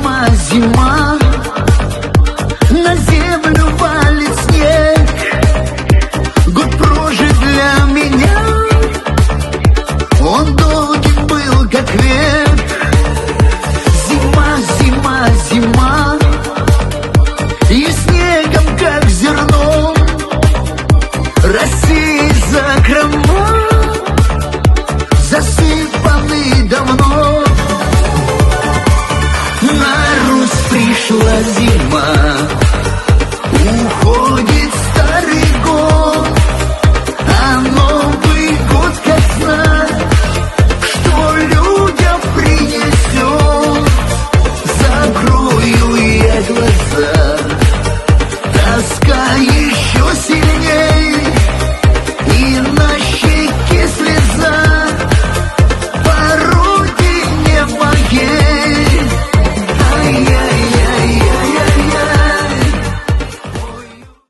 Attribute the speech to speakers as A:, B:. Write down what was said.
A: зима, зима, на землю валит снег. Год прожит для меня, он долгим был, как век. Зима, зима, зима, и снегом, как зерно, рассеет закрома, засыпаны давно. На Русь пришла зима,